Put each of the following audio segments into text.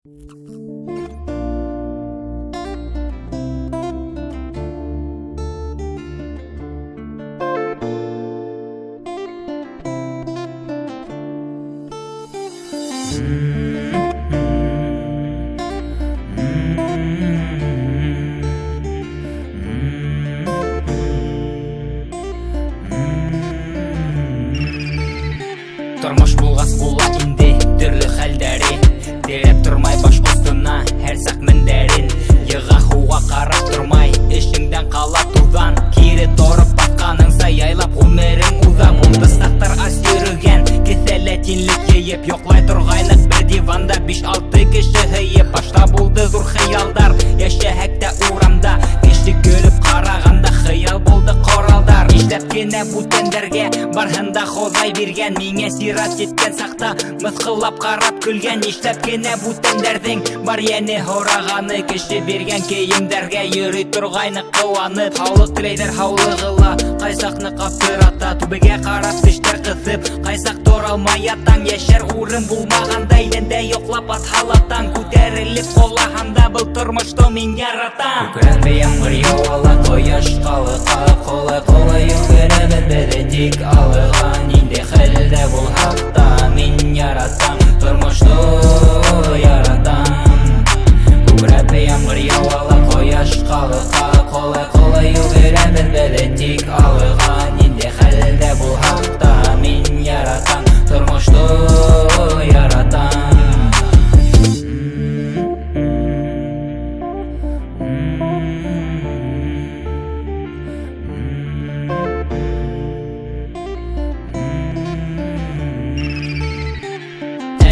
Тормыш булгас була инде төрле хәлдәре, терәп тормай баш астына һәр сак мендәрен. Йыга хуга карап тормай, эшеңдән кала тудан, кире торып бакканыңса яйлап гомерең уза. Булды сактар аз йөргән, кесәлә тинлек йыеп, йоклай торгайнык бер диванда 5-6 кеше һыеп. Башта булды зур хыялдар, яшәһәк тә урамда, кеше көлеп караганда хыял булды коралдар. Иштәп кенә бүтәндәргә барһында Ходай биргән, миңа сират җиткән сакта мыскыллап карап көлгән. Иштәп кенә бүтәндәрдең бар яне һораганы, кеше биргән киемдәргә йөри торгайны кыланып. Һаулык теләйдер һаулыгыла, кайсакны каптырата, түбәгә карап тештәр кысып, кайсак торалмай ятаң. Яшәр урын булмаганда идәндә йоклап атһалатаң, күтәрелеп калганда был тормышты мин яратам. Күкрәккә яңгыр ява, кояш калыка, колай йөгерәбез без тик алыган. Инде хәлдә булһакта мин яратам, тормышты яратам. Күкрәккә яңгыр ява, кояш калыка, колай йөгерәбез без тик алыган. Инде хәлдә булһакта мин яратам, тормышты яратам.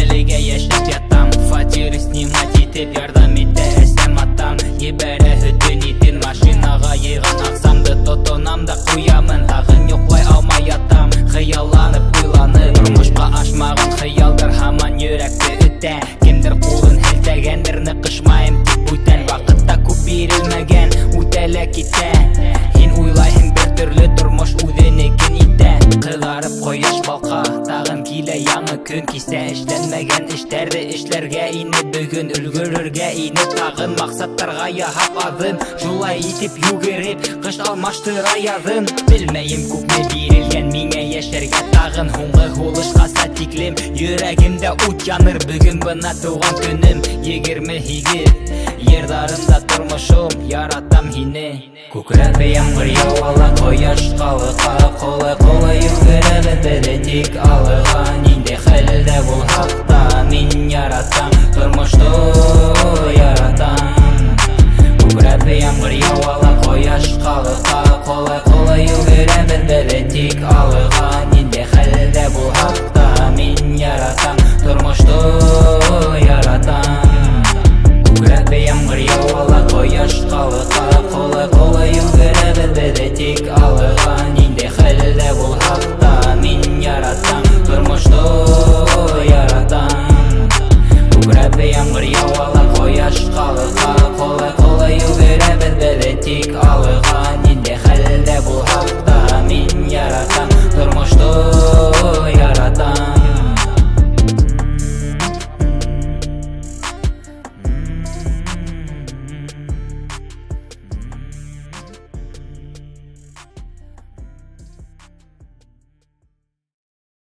Әлегә яшәп ятам, фатир снимать итеп ярдәм итә әсәм атам. Ебәрә һөтен итен машинага йыйган аксамды тотынам да куямын. Тагын йоклай алмай ятам, хыялланып уйланып. Тормышка ашмаган хыялдар һаман йөрәкте үтә. Кемдер кулын һелтәгәндер, кышмайым тик бүтән. Вакытта күп бирелмәгән, үтәлә китә. Һин уйлайһың бер төрле, тормыш үзенекен итә. Кызарып кояш балка, тагын килә яңы көн. Кисә эшләнмәгән эшләрне эшләргә инеп, бүген өлгерергә инеп, тагын максаттарга яһап адым. Шулай итеп югереп, кыш алмаштыра язым. Белмәем күпме бирелгән миңа яшәргә тагын. Һуңгы һулышка сатиклем, йөрәгемдә ут яныр. Бүген бына туган көнем, 28. Йырдарымда тормышым, яратам һине. Күкрәккә яңгыр ява, кояш калыка, колай йөгерәбез без тик алыган. Инде хәлдә булһакта мин яратам, тормышты